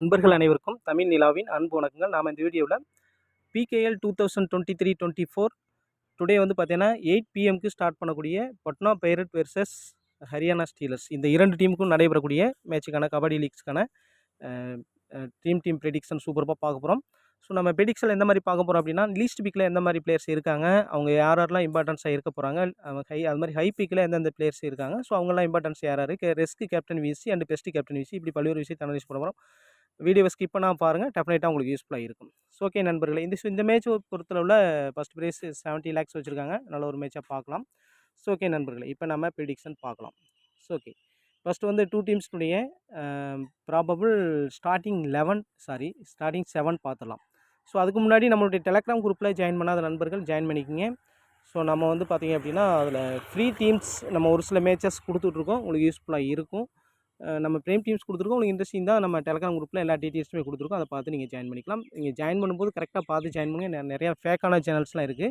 நண்பர்கள் அனைவருக்கும் தமிழ் நிலாவின் அன்பு வணக்கங்கள். நாம் இந்த வீடியோவில் பிகேஎல் 2023-24 டுடே வந்து பார்த்தீங்கன்னா 8 பிஎம்க்கு ஸ்டார்ட் பண்ணக்கூடிய Patna pirate versus Haryana stealers இந்த இரண்டு டீமுக்கும் நடைபெறக்கூடிய மேட்சுக்கான கபடி லீக்ஸ்க்கான டீம் ப்ரெடிக்ஷன் சூப்பராக பார்க்க போகிறோம். ஸோ நம்ம ப்ரெடிக்ஷன் எந்த மாதிரி பார்க்க போகிறோம் அப்படின்னா, லீஸ்ட் பிக்கில் எந்த மாதிரி பிளேயர்ஸ் இருக்காங்க, அவங்க யாரெல்லாம் இம்பார்ட்டன்ஸாக இருக்க போகிறாங்க, அது மாதிரி ஹை பிக்கில் எந்தெந்த பிளேயர்ஸ் இருக்காங்க, ஸோ அவங்களாம் இம்பார்ட்டன்ஸ் யார் யார், risk captain VC and best captain VC, இப்படி பல்வேறு விஷயத்தை அனலைஸ் பண்ண போகிறோம். வீடியோவை ஸ்கிப் பண்ணால் பாருங்கள், டெஃபினட்டாக உங்களுக்கு யூஸ்ஃபுல்லாக இருக்கும். ஸோ ஓகே நண்பர்களே, இந்த மேட்ச் பொறுத்தளவில் ஃபஸ்ட் ப்ரைஸ் 70 lakhs வச்சுருக்காங்க. நல்ல ஒரு மேட்சாக பார்க்கலாம். ஸோ ஓகே நண்பர்களே, இப்போ நம்ம ப்ரெடிக்ஷன் பார்க்கலாம். ஸோ ஓகே, ஃபஸ்ட்டு வந்து டூ டீம்ஸ்னுடைய ப்ராபபிள் ஸ்டார்டிங் 7 பார்த்துடலாம். ஸோ அதுக்கு முன்னாடி நம்மளுடைய டெலகிராம் குரூப்பில் ஜாயின் பண்ணாத நண்பர்கள் ஜாயின் பண்ணிக்கோங்க. ஸோ நம்ம வந்து பார்த்திங்க அப்படின்னா அதில் ஃப்ரீ டீம்ஸ் நம்ம ஒரு சில மேட்சஸ் கொடுத்துட்ருக்கோம், உங்களுக்கு யூஸ்ஃபுல்லாக இருக்கும். நம்ம ப்ரீம் டீம்ஸ் கொடுத்துருக்கோம், உங்களுக்கு இன்ட்ரெஸ்டிங் தான். நம்ம டெலகிராம் குரூப்பில் எல்லா டீட்டெயில்ஸுமே கொடுத்துருக்கோம், அதை பார்த்து நீங்கள் ஜாயின் பண்ணிக்கலாம். நீங்கள் ஜாயின் பண்ணும்போது கரெக்டாக பார்த்து ஜாயின் பண்ணுங்கள். நிறையா ஃபேக்கான சேனல்ஸ்லாம் இருக்குது,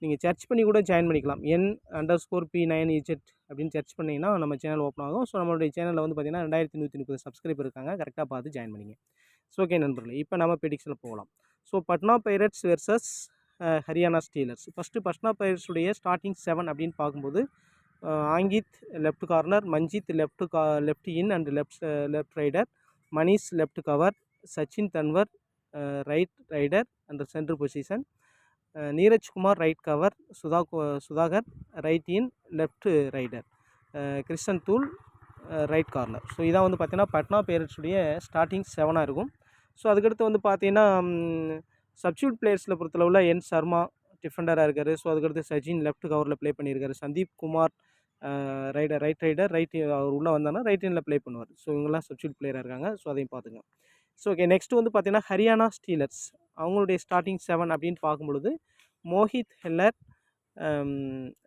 நீங்கள் சர்ச் பண்ணி கூட ஜாயின் பண்ணிக்கலாம். N_P9EZ அப்படின்னு சர்ச் பண்ணிங்கன்னா நம்ம சேனல் ஓப்பன் ஆகும். ஸோ நம்மளுடைய சேனலில் வந்து பார்த்திங்கன்னா 2130 சப்ஸ்கிரைபர் இருக்காங்க, கரெக்டாக பார்த்து ஜாயின் பண்ணிங்க. ஸோ ஓகே நண்பர்களே, இப்போ நம்ம ப்ரெடிக்ஷனில் போகலாம். So Patna Pirates versus Haryana Steelers. First Patna பைரட்ஸுடைய ஸ்டார்டிங் 7 அப்படின்னு பார்க்கும்போது Ankit left corner, Manjeet left in and left raider, Maneesh left cover, Sachin Tanwar right raider and central position, Neeraj Kumar right cover, Sudhakar right in left raider, Krishnan Dhull right corner. So இதான் வந்து பார்த்திங்கன்னா பட்னா பைரட்ஸுடைய ஸ்டார்டிங் 7 இருக்கும். ஸோ அதுக்கடுத்து வந்து பார்த்தீங்கன்னா சப்ஸ்டியூட் பிளேயர்ஸில் பொறுத்தளவில் என் சர்மா டிஃபெண்டராக இருக்கார். ஸோ அதுக்கடுத்து சச்சின் லெஃப்ட் கவரில் ப்ளே பண்ணியிருக்காரு. சந்தீப் குமார் ரைட் ரைடர் அவர் உள்ளே வந்தாங்கன்னா ரைட் ஹேண்டில் ப்ளே பண்ணுவார். ஸோ இவங்கெல்லாம் சப்ஸ்டியூட் பிளேயராக இருக்காங்க. ஸோ அதையும் பார்த்துங்க. ஸோ ஓகே, நெக்ஸ்ட் வந்து பார்த்தீங்கன்னா ஹரியானா ஸ்டீலர்ஸ் அவங்களுடைய ஸ்டார்டிங் 7 அப்படின்னு பார்க்கும்பொழுது மோஹித் ஹெல்லர்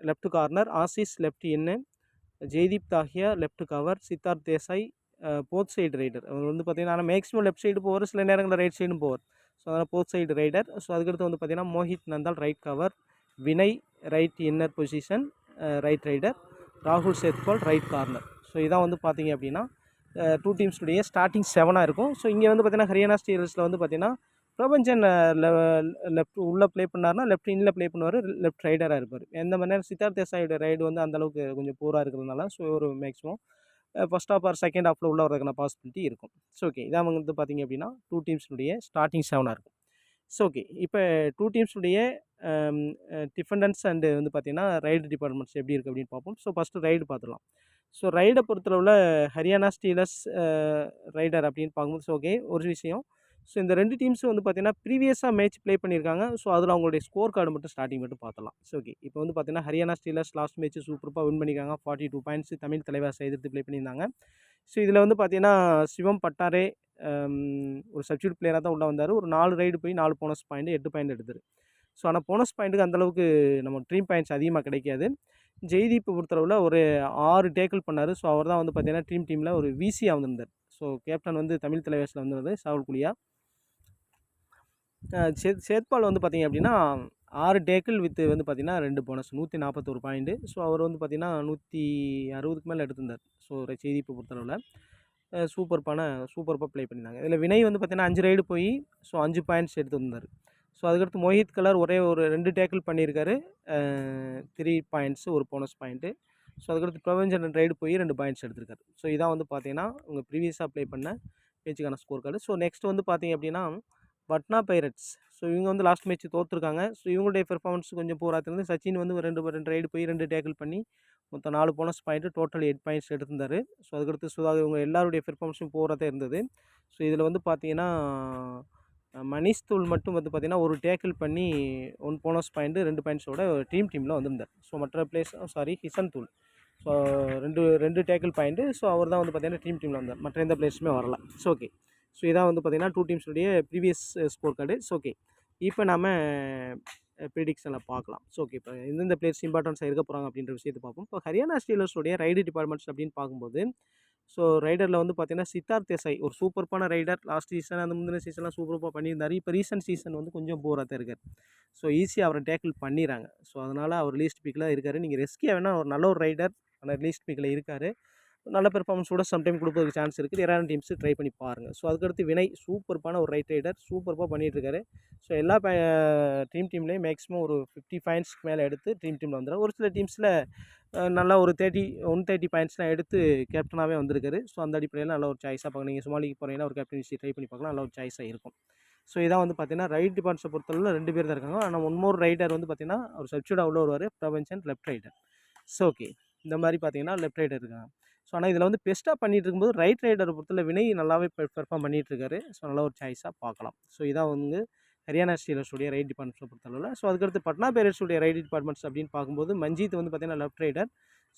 left corner, Ashish left in, Jaideep Dahiya left cover, Siddharth Desai both side raider. அவர் வந்து பார்த்தீங்கன்னா ஆனால் மேக்ஸிமம் லெஃப்ட் சைடு போவார், சில நேரங்களில் ரைட் சைடும் போவார். ஸோ அதனால் போத் சைடு ரைடர். ஸோ அதுக்கடுத்து வந்து பார்த்தீங்கன்னா Mohit Nandal right cover, Vinay right inner position right raider, ராகுல் சேத்பால் ரைட் கார்னர். ஸோ இதான் வந்து பார்த்தீங்க அப்படின்னா டூ டீம்ஸுடைய ஸ்டார்டிங் 7 இருக்கும். ஸோ இங்கே வந்து பார்த்தீங்கன்னா ஹரியானா ஸ்டீலர்ஸில் வந்து பார்த்தீங்கன்னா பிரபஞ்சன் லெஃப்ட் உள்ளே ப்ளே பண்ணார்னா லெஃப்ட் இன்னில் ப்ளே பண்ணுவார், லெஃப்ட் ரைடராக இருப்பார். எந்த மாதிரி நேரம் சித்தார்த் தேசாயோட ரைடு வந்து அந்தளவுக்கு கொஞ்சம் பூராக இருக்கிறதுனால ஸோ ஒரு maximum first half or second ஹாஃபில் உள்ள வரதுக்கான பாசிபிலிட்டி இருக்கும். ஸோ ஓகே, இதான் வந்து பார்த்திங்க அப்படின்னா டூ டீம்ஸுடைய ஸ்டார்டிங் 7 இருக்கும். ஸோ ஓகே, இப்போ டூ டீம்ஸுடைய டிஃபெண்டன்ஸ் அண்டு வந்து பார்த்திங்கன்னா ரைடு டிபார்ட்மெண்ட்ஸ் எப்படி இருக்குது அப்படின்னு பார்ப்போம். ஸோ ஃபஸ்ட்டு ரைடு பார்த்துடலாம். ஸோ ரைடை பொறுத்தளவில் ஹரியானா ஸ்டீலர்ஸ் ரைடர் அப்படின்னு பார்க்கும்போது ஓகே ஒரு விஷயம். ஸோ இந்த ரெண்டு டீம்ஸும் வந்து பார்த்திங்கன்னா ப்ரீவியஸாக மேட்ச் ப்ளே பண்ணியிருக்காங்க. ஸோ அதில் அவங்களுடைய ஸ்கோர் கார்டு மட்டும் ஸ்டார்டிங் மட்டும் பார்த்துலாம். ஸோ ஓகே, இப்போ வந்து பார்த்திங்கன்னா ஹரியானா ஸ்டீலர்ஸ் லாஸ்ட் மேட்ச் சூப்பராக வின் பண்ணியிருக்காங்க. 42 பாயிண்ட்ஸ் தமிழ் தலைவாசை எதிர்த்து ப்ளே பண்ணியிருந்தாங்க. ஸோ இதில் வந்து பார்த்திங்கன்னா சிவம் பட்டாரே ஒரு சப்ஸ்டியூட் பிளேயராக தான் உள்ளே வந்தார். ஒரு 4 ரைடு போய் 4 போனஸ் பாயிண்ட் 8 பாயிண்ட் எடுத்தார். ஸோ ஆனால் போனஸ் பாயிண்ட்டுக்கு அந்தளவுக்கு நம்ம ட்ரீம் பாயிண்ட்ஸ் அதிகமாக கிடைக்காது. ஜெய்தீப்பை பொறுத்தளவில் ஒரு 6 டேக்கிள் பண்ணார். ஸோ அவர் தான் வந்து பார்த்திங்கன்னா டீமில் ஒரு விசியாக வந்திருந்தார். ஸோ கேப்டன் வந்து தமிழ் தலைவாசில் வந்திருந்தது சாகுல் குலியா. சேத்பால் வந்து பார்த்திங்க அப்படின்னா 6 டேக்கிள் வித்து வந்து பார்த்திங்கன்னா 2 போனஸ் 141 பாயிண்ட்டு. ஸோ அவர் வந்து பார்த்திங்கன்னா 160க்கு மேலே எடுத்திருந்தார். ஸோ ஜெய்தீப்பை பொறுத்தளவில் சூப்பராக ப்ளே பண்ணியிருந்தாங்க. இதில் வினய் வந்து பார்த்திங்கன்னா 5 ரைடு போய் ஸோ 5 பாயிண்ட்ஸ் எடுத்துருந்தார். ஸோ அதுக்கடுத்து மோஹித் கலர் ஒரே ஒரு 2 டேக்கிள் பண்ணியிருக்காரு, 3 பாயிண்ட்ஸு ஒரு போனஸ் பாயிண்ட்டு. ஸோ அதுக்கடுத்து பிரபஞ்சன் ரைடு போய் 2 பாயிண்ட்ஸ் எடுத்திருக்காரு. ஸோ இதான் வந்து பார்த்திங்கன்னா உங்கள் ப்ரீவியஸாக ப்ளே பண்ண மேட்சுக்கான ஸ்கோர் கார்டு. ஸோ நெக்ஸ்ட் வந்து பார்த்திங்க அப்படின்னா பட்னா பைரட்ஸ். ஸோ இவங்க வந்து லாஸ்ட் மேட்ச் தோற்றுருக்காங்க. ஸோ இவங்களுடைய பெர்ஃபார்மன்ஸ் கொஞ்சம் பூராக இருந்து சச்சின் வந்து 2 ரைடு போய் 2 டேக்கிள் பண்ணி மொத்தம் 4 போனஸ் பாயிண்ட்டு டோட்டல் 8 பாயிண்ட்ஸ் எடுத்திருந்தார். ஸோ அதுக்கடுத்து சுதாகர் இவங்க எல்லாருடைய பெர்ஃபார்மன்ஸும் பூராக தான் இருந்தது. ஸோ இதில் வந்து பார்த்திங்கன்னா மணிஷ் தூள் மட்டும் வந்து பார்த்திங்கன்னா ஒரு டேக்கிள் பண்ணி 1 போனஸ் பாயிண்ட்டு 2 பாயிண்ட்ஸோட டீமில் வந்திருந்தார். ஸோ மற்ற பிளேஸ் ஹிஷன் தூள் ஸோ ரெண்டு டேக்கிள் பாயிண்ட்டு. ஸோ அவர் தான் வந்து பார்த்திங்கன்னா டீமில் வந்தார், மற்ற எந்த பிளேஸுமே வரல. ஸோ ஓகே, ஸோ இதான் வந்து பார்த்திங்கன்னா டூ டீம்ஸுடைய previous score card. So okay, இப்போ நம்ம ப்ரிடிக்ஷனில் பார்க்கலாம். ஸோ ஓகே, இப்போ எந்தெந்த பிளேயர்ஸ் இம்பார்ட்டன்ஸாக இருக்க போகிறாங்க அப்படின்ற விஷயத்தை பார்ப்போம். இப்போ ஹரியானா ஸ்டீலர்ஸுடைய ரைடு டிபார்ட்மெண்ட்ஸ் அப்படின்னு பார்க்கும்போது ஸோ ரைடரில் வந்து பார்த்திங்கன்னா சித்தார்த் தேசாய் ஒரு சூப்பரான ரைடர். லாஸ்ட் சீசன் அந்த முந்தின சீசன்லாம் சூப்பராக பண்ணியிருந்தார். இப்போ ரீசன்ட் சீசன் வந்து கொஞ்சம் போராக தான் இருக்கார். ஸோ ஈஸியாக அவரை டேக்கிள் பண்ணிடுறாங்க. ஸோ அதனால் அவர் லீஸ்ட் பிக்கில் இருக்கார். நீங்கள் ரெஸ்கியாக வேணால் ஒரு நல்ல ஒரு ரைடர் ஆனால் லீஸ்ட் பிக்கில் இருக்கார். நல்ல பெர்ஃபார்மன்ஸோட சம்டைம் கொடுப்பதுக்கு சான்ஸ் இருக்குது. யாரான டீம்ஸ் ட்ரை பண்ணி பாருங்கள். ஸோ அதுக்கடுத்து வினய் சூப்பர்பான ஒரு ரைட் ரைடர், சூப்பர்பாக பண்ணிகிட்ருக்காரு. ஸோ எல்லா டீம்லேயும் மேக்ஸிமம் ஒரு 50 பாயிண்ட்ஸ்க்கு மேலே எடுத்து டீமில் வந்துடும். ஒரு சில டீம்ஸில் நல்லா ஒரு 130 பாயிண்ட்ஸ்லாம் எடுத்து கேப்டனாகவே வந்திருக்காரு. ஸோ அந்த அடிப்படையில் நல்ல ஒரு சாய்ஸாக பார்க்க, நீங்கள் சுமாலிக்கு போகிறீங்கன்னா ஒரு கேப்டன்சி ட்ரை பண்ணி பார்க்கலாம், நல்ல ஒரு சாய்ஸாக இருக்கும். ஸோ இதான் வந்து பார்த்தீங்கன்னா ரைட் டிபார்ட்ஸை பொறுத்தளவில் 2 பேர் தான் இருக்காங்க. ஆனால் ஒன் மோர் ரைடர் வந்து பார்த்தீங்கன்னா ஒரு சப்ஸ்டியூட்டாக உள்ள வருவார், Prabanjan left raider. So okay, இந்த மாதிரி பார்த்தீங்கன்னா லெஃப்ட் ரைடர் இருக்காங்க. ஸோ ஆனால் இதில் வந்து பெஸ்ட்டாக பண்ணிகிட்டு இருக்கும்போது ரைட் ரைடரை பொறுத்தவரை வினய் நல்லாவே பெர்ஃபார்ம் பண்ணிகிட்ருக்காரு. ஸோ நல்ல ஒரு சாய்ஸாக பார்க்கலாம். ஸோ இதான் வந்து ஹரியானா ஸ்டீலர்ஸுடைய ரைட் டிபார்ட்மெண்ட்ஸை பொறுத்தளவில். ஸோ அதுக்கடுத்து பட்னா பைரட்ஸுடைய ரைட் டிபார்ட்மெண்ட்ஸ் அப்படின்னு பார்க்கும்போது மஞ்சித் வந்து பார்த்தீங்கன்னா லெஃப்ட் ரைடர்.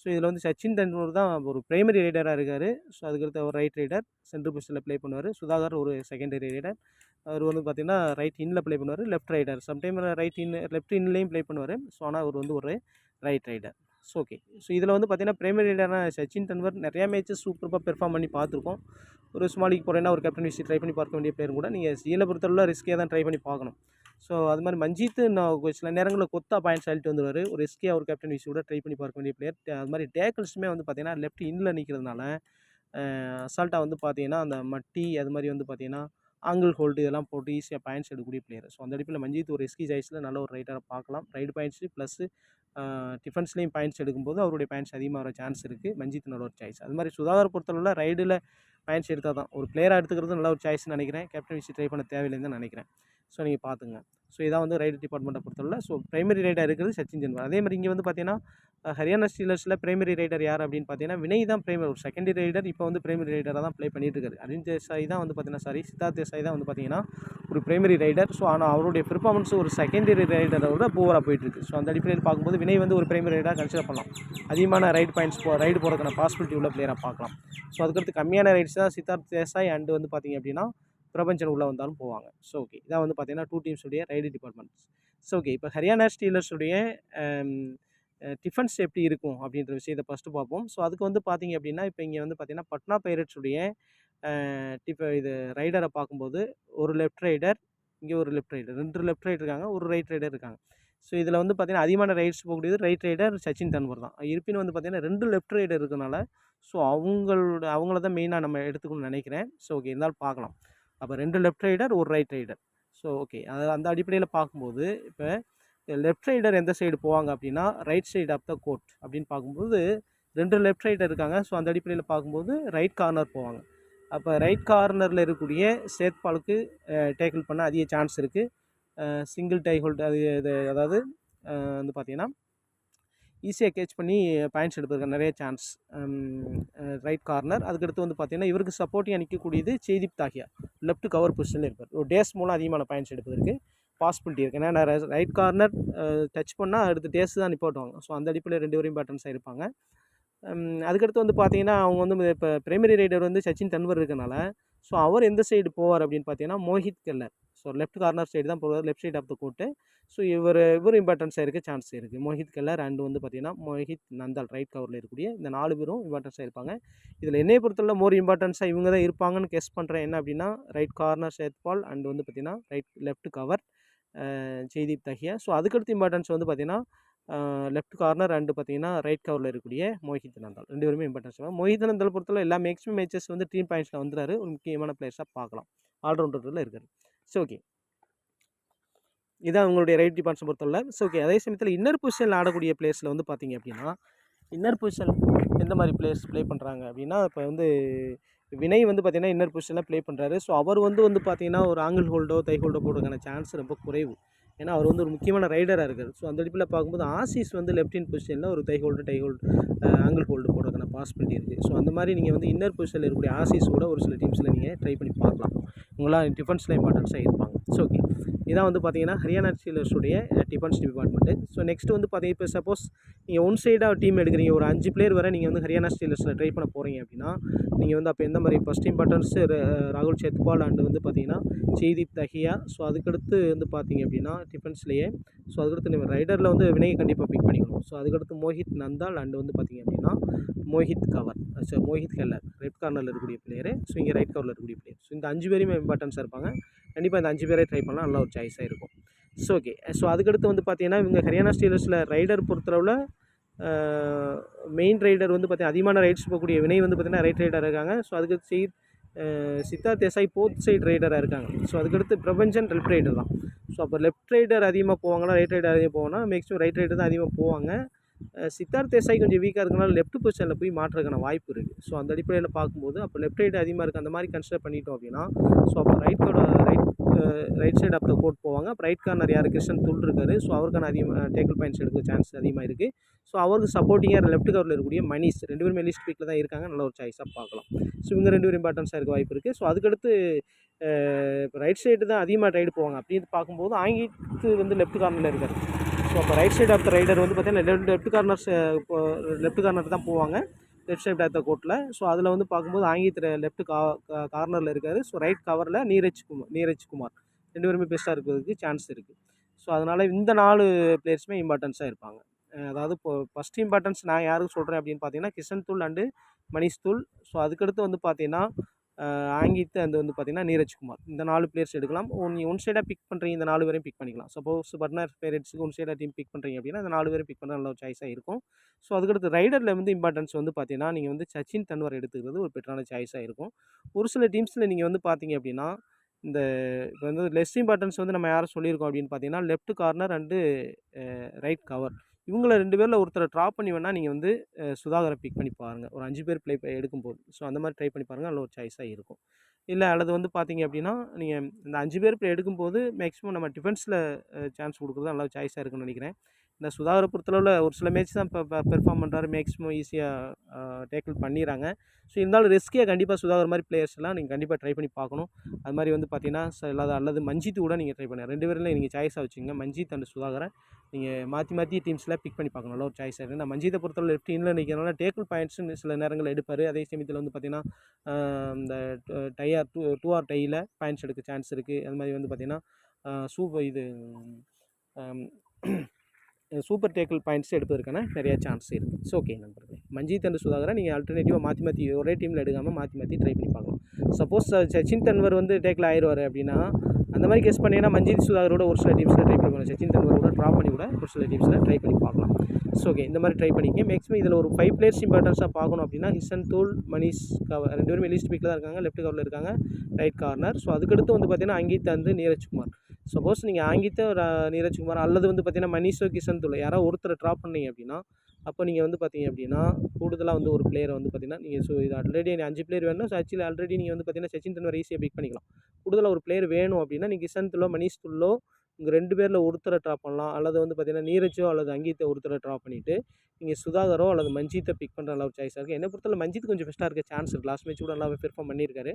ஸோ இதில் வந்து சச்சின் தெண்டுல்கர் தான் ஒரு பிரைமரி ரைடராக இருக்கார். ஸோ அதுக்கடுத்து அவர் ரைட் ரைடர் சென்ட்ரல் பொசிஷனில் ப்ளே பண்ணுவார். சுதாகர் ஒரு செகண்டரி ரைடர், அவர் வந்து பார்த்திங்கன்னா ரைட் இன்னில் ப்ளே பண்ணுவார். லெஃப்ட் ரைடர் சம்டைம் லெஃப்ட் இன்ன்லேயும் ப்ளே பண்ணுவார். ஸோ ஆனால் அவர் வந்து ஒரு right raider. So okay, so இதில் வந்து பார்த்திங்கன்னா பிரைமரி ரைடரான சச்சின் தெண்டுல்கர் நிறையா மேட்சஸ் சூப்பராக பெர்ஃபார்ம் பண்ணி பார்த்துருக்கோம். ஒரு ஸ்மால் லீக் போகிறேன்னா ஒரு கேப்டன் விசி ட்ரை பண்ணி பார்க்க வேண்டிய பிளேயர் கூட நீங்கள் சீலை பொறுத்தளவில் ரிஸ்கே தான் ட்ரை பண்ணி பார்க்கணும். ஸோ அது மாதிரி மஞ்சித் சில நேரங்களில் கொத்தா பாயிண்ட்ஸ் அழிட்டு வந்துடுவார். ஒரு ரிஸ்கே ஒரு கேப்டன் விசி கூட ட்ரை பண்ணி பார்க்க வேண்டிய பிளேயர். அது மாதிரி டேக்கிள்ஸுமே வந்து பார்த்திங்கன்னா லெஃப்ட் இன்னில் நிற்கிறதுனால அசால்ட்டாக வந்து பார்த்திங்கன்னா அந்த மட்டி அது மாதிரி வந்து பார்த்திங்கன்னா ஆங்கிள் ஹோல்டு இதெல்லாம் போட்டு ஈஸியாக பாயிண்ட்ஸ் எடுக்கக்கூடிய பிளேயர். ஸோ அந்த அடிப்பில் மஞ்சித் ஒரு ரிஸ்கி சாய்ஸில் நல்ல ஒரு ரைடரை பார்க்கலாம். ரைடு பாயிண்ட்ஸு ப்ளஸ் டிஃபென்ஸ்லேயும் பாயிண்ட்ஸ் எடுக்கும்போது அவருடைய பாயிண்ட்ஸ் அதிகமாக வர சான்ஸ் இருக்குது. மஞ்சித் நல்ல ஒரு சாய்ஸ். அது மாதிரி சுதாகர் பொறுத்தளவில் ரைடில் பாயிண்ட்ஸ் எடுத்தால் தான் ஒரு பிளேயராக எடுத்துக்கிறது நல்ல ஒரு சாய்ஸ்னு நினைக்கிறேன். கேப்டன் விசி ட்ரை பண்ண தேவையில்லைன்னு தான் நினைக்கிறேன். ஸோ நீங்கள் பார்த்துங்க. ஸோ இதான் வந்து ரைடு டிபார்ட்மெண்ட்டை பொறுத்தவரை. ஸோ பிரைமரி ரைடர் இருக்கிறது சச்சின் தெண்டுல்கர். அதே மாதிரி இங்கே வந்து பார்த்தீங்கன்னா ஹரியானா ஸ்டீலர்ஸில் பிரைமரி ரைடர் யார் அப்படின்னு பார்த்தீங்கன்னா வினய் தான் பிரைமரி, ஒரு செகண்டரி ரைடர் இப்போ வந்து பிரைமரி ரைடராக தான் ப்ளே பண்ணிட்டு இருக்காரு. அரின் தேசாய் தான் வந்து பார்த்தீங்கன்னா சித்தார்த் தேசாய் தான் வந்து பார்த்தீங்கன்னா ஒரு பிரைமரி ரைடர். ஸோ ஆனால் அவருடைய பெர்ஃபார்மன்ஸ் ஒரு செகண்டரி ரைடரை விட பூவராக போயிட்டுருக்கு. ஸோ அந்த அடிப்படையில் பார்க்கும்போது வினய் வந்து ஒரு பிரைமரி ரைடராக கன்சிடர் பண்ணலாம். அதிகமான ரைடு பாயிண்ட்ஸ் ரைடு போகிறதுக்கான பாசிபிலிட்டி உள்ள பிளேயராக பார்க்கலாம். ஸோ அதுக்கடுத்து கம்மியான ரைட்ஸ் தான் சித்தார்த் தேசாய் அண்டு வந்து பார்த்திங்க அப்படின்னா பிரபஞ்சன் உள்ளே வந்தாலும் போவாங்க. ஸோ ஓகே, இதான் வந்து பார்த்தீங்கன்னா 2 டீம்ஸுடைய ரைடு டிபார்ட்மெண்ட்ஸ். ஸோ ஓகே, இப்போ ஹரியானா ஸ்டீலர்ஸுடைய டிஃபென்ஸ் எப்படி இருக்கும் அப்படின்ற விஷயத்தை ஃபஸ்ட்டு பார்ப்போம். ஸோ அதுக்கு வந்து பார்த்திங்க அப்படின்னா இப்போ இங்கே வந்து பார்த்திங்கன்னா பட்னா பைரட்ஸுடைய இது ரைடரை பார்க்கும்போது ஒரு லெஃப்ட் ரைடர், இங்கே ஒரு லெஃப்ட் ரைடர், 2 லெஃப்ட் ரைடர் இருக்காங்க, ஒரு ரைட் ரைடர் இருக்காங்க. ஸோ இதில் வந்து பார்த்திங்கன்னா அதிகமான ரைட்ஸ் போகக்கூடியது ரைட் ரைடர் சச்சின் தெண்டுல்கர் தான். இருப்பினும் வந்து பார்த்திங்கன்னா 2 லெஃப்ட் ரைடர் இருக்கனால ஸோ அவங்கள தான் மெயினாக நம்ம எடுத்துக்கணும்னு நினைக்கிறேன். ஸோ ஓகே, இருந்தாலும் பார்க்கலாம். அப்போ 2 லெஃப்ட் ரைடர் ஒரு ரைட் ரைடர். ஸோ ஓகே, அந்த அடிப்படையில் பார்க்கும்போது இப்போ லெஃப்ட் ரைடர் எந்த சைடு போவாங்க அப்படின்னா right side of the court அப்படின்னு பார்க்கும்போது 2 லெஃப்ட் ரைடர் இருக்காங்க. ஸோ அந்த அடிப்படையில் பார்க்கும்போது ரைட் கார்னர் போவாங்க. அப்போ ரைட் கார்னரில் இருக்கக்கூடிய சேத்பாலுக்கு டேக்கிள் பண்ண அதிக சான்ஸ் இருக்குது. சிங்கிள் டை ஹோல்டு அதாவது வந்து பார்த்திங்கன்னா ஈஸியாக கேட்ச் பண்ணி பாயிண்ட்ஸ் எடுப்பதற்கு நிறைய சான்ஸ் ரைட் கார்னர். அதுக்கடுத்து வந்து பார்த்திங்கன்னா இவருக்கு சப்போர்ட்டிங்காக நிற்கக்கூடியது ஜெய்தீப் தாஹியா லெஃப்ட் கவர் பொசிஷனில் இருப்பார். ஒரு டேஸ் மூலம் அதிகமான பாயிண்ட்ஸ் எடுப்பதற்கு பாசிபிலிட்டி இருக்குது. ஏன்னா ரைட் கார்னர் டச் பண்ணால் அடுத்து டேஸ் தான் நிப்பாட்டுவாங்க. ஸோ அந்த அடிப்படையில் 2 பேரும் பேட்டர்ன்ஸாக இருப்பாங்க. அதுக்கடுத்து வந்து பார்த்திங்கன்னா அவங்க வந்து இப்போ பிரைமரி ரைடர் வந்து சச்சின் தெண்டுல்கர் இருக்கனால ஸோ அவர் எந்த சைடு போவார் அப்படின்னு பார்த்தீங்கன்னா Mohit Chhillar. So left corner side தான் போவார், left side of the court. So இவர் இம்பார்ட்டன்ஸாக இருக்க சான்ஸ் இருக்குது. மோஹித் கெல்லர் அண்டு வந்து பார்த்திங்கன்னா மோஹித் நந்தால் ரைட் கவரில் இருக்கக்கூடிய இந்த 4 பேரும் இம்பார்ட்டன்ஸாக இருப்பாங்க. இதில் என்னை பொறுத்தவரை மோர் இம்பார்ட்டன்ஸாக இவங்க தான் இருப்பாங்கன்னு கெஸ் பண்ணுறேன். என்ன அப்படின்னா ரைட் கார்னர் சேத்பால் அண்டு வந்து பார்த்திங்கன்னா left cover Jaideep Dahiya. So அதுக்கடுத்து இம்பார்ட்டன்ஸ் வந்து பார்த்திங்கன்னா லெஃப்ட் கார்னர் அண்டு பார்த்திங்கன்னா ரைட் கவரில் இருக்கக்கூடிய மோஹித் நந்தால் 2 பேருமே இம்பார்ட்டன்ஸ். மோஹித் நந்தால் பொறுத்தவரை எல்லா மேக்ஸிமம் மேட்சஸ் வந்து டீம் பாயிண்ட்ஸில் வந்துறாரு. ஒரு முக்கியமான பிளேயர்ஸாக பார்க்கலாம், ஆல்ரவுண்டரில் இருக்காரு. ஸோ ஓகே, இதான் உங்களுடைய ரைட் டிபார்ட்மெண்ட் பொறுத்தவரை. ஸோ ஓகே, அதே சமயத்தில் இன்னர் பொசிஷனில் ஆடக்கூடிய பிளேயர்ஸில் வந்து பார்த்திங்க அப்படின்னா இன்னர் பொசிஷன் எந்த மாதிரி பிளேயர்ஸ் ப்ளே பண்ணுறாங்க அப்படின்னா இப்போ வந்து வினய் வந்து பார்த்திங்கன்னா இன்னர் பொசிஷனில் ப்ளே பண்ணுறாரு. ஸோ அவர் வந்து பார்த்திங்கன்னா ஒரு ஆங்கிள் ஹோல்டோ தை ஹோல்டோ போடுறதுக்கான சான்ஸ் ரொம்ப குறைவு. ஏன்னா அவர் வந்து ஒரு முக்கியமான ரைடராக இருக்கார். ஸோ அந்த அடிப்பில் பார்க்கும்போது ஆசிஸ் வந்து லெஃப்ட் இன் பொசிஷனில் ஒரு தை ஹோல்டு ஆங்கிள் ஹோல்டு போடுறதுக்கான பாசிபிலிட்டி இருக்குது. ஸோ அந்த மாதிரி நீங்கள் வந்து இன்னர் பொசிஷனில் இருக்கக்கூடிய ஆசிஸ் கூட ஒரு சில டீம்ஸில் நீங்கள் ட்ரை பண்ணி பார்க்கலாம். இவங்களாம் டிஃபென்ஸில் இம்பார்ட்டன்ஸாக இருப்பாங்க. ஸோ ஓகே, இதான் வந்து பார்த்திங்கன்னா ஹரியானா ஸ்டீலர்ஸுடைய டிஃபென்ஸ் டிபார்ட்மெண்ட்டு. ஸோ நெக்ஸ்ட் வந்து பார்த்திங்கன்னா இப்போ சப்போஸ் நீங்கள் ஒன் சைடாக டீம் எடுக்கிறீங்க, ஒரு 5 பிளேயர் வரை நீங்கள் வந்து ஹரியானா ஸ்டீலர்ஸில் ட்ரை பண்ண போகிறீங்க அப்படின்னா நீங்கள் வந்து அப்போ எந்த மாதிரி ஃபஸ்ட் இம்பார்ட்டன்ஸு ராகுல் சேத்பால் அண்டு வந்து பார்த்திங்கன்னா ஜெய்தீப் தாஹியா. ஸோ அதுக்கடுத்து வந்து பார்த்திங்க அப்படின்னா டிஃபென்ஸ்லேயே ஸோ அதுக்கடுத்து நீங்கள் ரைடரில் வந்து வினய் கண்டிப்பாக பிக் பண்ணிக்கணும். ஸோ அதுக்கடுத்து மோஹித் நந்தால் அண்டு வந்து பார்த்திங்க அப்படின்னா மோஹித் கெல்லர் லெஃப்ட் கார்னரில் இருக்கக்கூடிய பிளேயரு. ஸோ இங்கே ரைட் கவரில் இருக்கக்கூடிய பிளேயர். ஸோ இந்த 5 பேருமே இம்பார்ட்டன்ஸாக இருப்பாங்க. கண்டிப்பாக இந்த 5 பேரை ட்ரை பண்ணலாம், நல்ல ஒரு சாய்ஸாக இருக்கும். ஸோ ஓகே, ஸோ அதுக்கடுத்து வந்து பார்த்திங்கன்னா இவங்க ஹரியானா ஸ்டீலர்ஸில் ரைடர் பொறுத்தளவில் மெயின் ரைடர் வந்து பார்த்தீங்கன்னா அதிகமான ரைட்ஸ் போகக்கூடிய வினய் வந்து பார்த்தீங்கன்னா ரைட் ரைடராக இருக்காங்க. ஸோ அதுக்கு சித்தார்த் தேசாய் போத் சைடு ரைடராக இருக்காங்க. ஸோ அதுக்கடுத்து பிரபஞ்சன் லெஃப்ட் ரைடர் தான். ஸோ அப்போ லெஃப்ட் ரைடர் அதிகமாக போவாங்கன்னா ரைட் ரைடர் அதிகமாக போவாங்கன்னா மேக்ஸிமம் ரைட் ரைடர் தான் அதிகமாக போவாங்க. சித்தார்த் தேசாய் கொஞ்சம் வீக்காக இருக்கனால லெஃப்ட் பொசிஷனில் போய் மாற்றுறதுக்கான வாய்ப்பு இருக்குது. ஸோ அந்த அடிப்படையில் பார்க்கும்போது அப்போ லெஃப்ட் ரைடு அதிகமாக இருக்குது அந்த மாதிரி கன்சிடர் பண்ணிட்டோம் அப்படின்னா ஸோ அப்போ right side of the court போவாங்க. அப்போ ரைட் கார்னர் யார் கிருஷ்ணன் துல் இருக்காரு. ஸோ அவருக்கான அதிகமாக டேக்கிள் பாயிண்ட்ஸ் எடுக்க சான்ஸ் அதிகமாக இருக்குது. ஸோ அவருக்கு சப்போர்ட்டிங்காக லெஃப்ட் கவரில் இருக்கக்கூடிய மணிஷ் 2 பேருமே லிஸ்ட் பிக்கில் தான் இருக்காங்க. நல்ல ஒரு சாய்ஸாக பார்க்கலாம். ஸோ இவங்க 2 பேரும் இம்பார்ட்டன்ஸாக இருக்க வாய்ப்பு இருக்குது. ஸோ அதுக்கடுத்து இப்போ ரைட் சைடு தான் அதிகமாக ரைடு போவாங்க. அப்படின்னு பார்க்கும்போது ஆங்கிட்டு வந்து லெஃப்ட் கார்னரில் இருக்கார். ஸோ அப்போ right side of the rider வந்து பார்த்தீங்கன்னா லெஃப்ட் கார்னர் தான் போவாங்க லெஃப்ட் சைடு ஆஃப் த கோர்ட்டில். ஸோ அதில் வந்து பார்க்கும்போது ஆங்கிட்டு லெஃப்ட் கார்னரில் இருக்கார். ஸோ ரைட் கவரில் நீரஜ் குமார் 2 பேருமே பெஸ்ட்டாக இருக்கிறதுக்கு சான்ஸ் இருக்குது. ஸோ அதனால் இந்த 4 பிளேயர்ஸுமே இம்பார்ட்டன்ஸாக இருப்பாங்க. அதாவது இப்போ ஃபஸ்ட் இம்பார்ட்டன்ஸ் நான் யாருக்கு சொல்கிறேன் அப்படின்னு பார்த்தீங்கன்னா கிஷன் துல் அண்டு மணிஷ் துல். ஸோ அதுக்கடுத்து வந்து பார்த்தீங்கன்னா ஆங்கித் அண்ட் வந்து பார்த்தீங்கன்னா நீரஜ்குமார் இந்த 4 பிளேயர்ஸ் எடுக்கலாம். நீங்கள் ஒன் சைடாக பிக் பண்ணுறீங்க இந்த 4 பேரையும் பிக் பண்ணிக்கலாம். சப்போஸ் பட்னர் பேரண்ட்ஸுக்கு ஒன் சைடாக டீம் பிக் பண்ணுறீங்க அப்படின்னா அந்த 4 பேரும் பிக் பண்ண நல்ல ஒரு சாய்ஸாக இருக்கும். ஸோ அதுக்கடுத்து ரைடரில் வந்து இம்பார்ட்டன்ஸ் வந்து பார்த்தீங்கன்னா நீங்கள் வந்து சச்சின் தன்வர் எடுத்துக்கிறது ஒரு பெட்டரான சாய்ஸாக இருக்கும். ஒரு சில டீம்ஸில் நீங்கள் வந்து பார்த்தீங்க அப்படின்னா இந்த இப்போ வந்து லெஸ் இம்பார்ட்டன்ஸ் வந்து நம்ம யாரை சொல்லியிருக்கோம் அப்படின்னு பார்த்தீங்கன்னா left corner and right cover இவங்கள 2 பேரில் ஒருத்தரை ட்ராப் பண்ணி வேணால் நீங்கள் வந்து சுதாகரை பிக் பண்ணி பாருங்கள். ஒரு 5 பேர் எடுக்கும்போது ஸோ அந்த மாதிரி ட்ரை பண்ணி பாருங்கள். நல்ல ஒரு சாய்ஸாக இருக்கும். இல்லை அல்லது வந்து பார்த்தீங்க அப்படின்னா நீங்கள் இந்த 5 பேர் எடுக்கும்போது மேக்ஸிமம் நம்ம டிஃபென்ஸில் சான்ஸ் கொடுக்குறது நல்ல சாய்ஸாக இருக்குன்னு நினைக்கிறேன். இந்த சுதாகரை பொறுத்தளவில் ஒரு சில மேட்ச் தான் இப்போ பெர்ஃபார்ம் பண்ணுறாரு. மேக்ஸிமம் ஈஸியாக டேக்கிள் பண்ணிடுறாங்க. ஸோ இருந்தாலும் ரிஸ்கியாக கண்டிப்பாக சுதாகர் மாதிரி பிளேயர்ஸ்லாம் நீங்கள் கண்டிப்பாக ட்ரை பண்ணி பார்க்கணும். அது மாதிரி வந்து பார்த்தீங்கன்னா அல்லது மஞ்சித் கூட நீங்கள் ட்ரை பண்ணுங்கள். 2 பேரில் நீங்கள் சாய்ஸாக வச்சுங்க. மஞ்சித் அண்ட் சுதாகரை நீங்கள் மாற்றி டீம்ஸில் பிக் பண்ணி பார்க்கணும். நல்ல ஒரு சாய்ஸாக இருக்குது. நான் மஞ்சித்தை பொறுத்தவரை லெஃப்ட் இன்ல நிற்கிறனால டேக்கிள் பாயிண்ட்ஸுன்னு சில நேரங்களில் எடுப்பார். அதே சமயத்தில் வந்து பார்த்தீங்கன்னா இந்த டூ ஆர் டையில் பாயிண்ட்ஸ் எடுக்க சான்ஸ் இருக்குது. அது மாதிரி வந்து பார்த்தீங்கன்னா சூப்பர் டேக்கிள் பாயிண்ட்ஸ் எடுப்பதற்கான நிறையா சான்ஸ் இருக்குது. ஸோ ஓகே நண்பர்களே, மஞ்சித் அண்ட் சுதாகரை நீங்கள் ஆல்டர்னேட்டிவாக மாற்றி ஒரே டீமில் எடுக்காமல் மாற்றி ட்ரை பண்ணி பார்க்கலாம். சப்போஸ் சச்சின் தன்வர் வந்து டேக்கிள் ஆயிடுவார் அப்படின்னா அந்த மாதிரி கெஸ் பண்ணிங்கன்னா மஞ்சித் சுதாகரோட ஒரு சில டீம்ஸில் ட்ரை பண்ணி பார்க்கலாம். சச்சின் தன்வரோட ட்ராப் பண்ணி கூட ஒரு சில டீம்ஸில் ட்ரை பண்ணி பார்க்கலாம். ஸோ ஓகே இந்த மாதிரி ட்ரை பண்ணிக்க. மேக்ஸிமம் இதில் ஒரு 5 பிளேயர்ஸ் இம்பார்ட்டன்ஸாக பார்க்கணும் அப்படின்னா கிஷன் துல் மணிஷ் கவர் 2 பேரும் லிஸ்ட் பிக்கில் தான் இருக்காங்க. லெஃப்ட் கவரில் இருக்காங்க ரைட் கார்னர். ஸோ அதுக்கடுத்து வந்து பார்த்தீங்கன்னா அங்கித் அண்ட் நீரஜ்குமார். சப்போஸ் நீங்கள் ஆங்கித்த நீரஜ்குமார் அல்லது வந்து பார்த்தீங்கன்னா மணிஷோ கிஷன் துல் யாராவது ஒருத்தரை ட்ராப் பண்ணீங்க அப்படின்னா அப்போ நீங்கள் வந்து பார்த்தீங்க அப்படின்னா கூடுதலாக வந்து ஒரு பிளேயரை வந்து பார்த்தீங்கன்னா நீங்கள் இது ஆல்ரெடி 5 பிளேயர் வேணும்னா ஆக்சுவலி ஆல்ரெடி நீங்கள் வந்து பார்த்தீங்கன்னா சச்சின் தன்வர் ஈஸியாக பிக் பண்ணிக்கலாம். கூடுதலாக ஒரு பிளேயர் வேணும் அப்படின்னா நீங்கள் கிஷன் துல்லோ மணிஷ் துல்லோ உங்கள் 2 பேரில் ஒருத்தரை ட்ராப் பண்ணலாம். அல்லது வந்து பார்த்தீங்கன்னா நீரஜோ அல்லது அங்கீத்தை ஒருத்தரை ட்ராப் பண்ணிவிட்டு நீங்கள் சுதாகரோ அல்லது மஞ்சித்தை பிக் பண்ணுற அளவு சாய்ஸாக இருக்குது. என்னை பொறுத்தவரை மஞ்சித் கொஞ்சம் பெஸ்ட்டாக இருக்க சான்ஸ் இருக்குது. லாஸ்ட் மேட்ச் கூட நல்லா பெர்ஃபார்ம் பண்ணியிருக்காரு.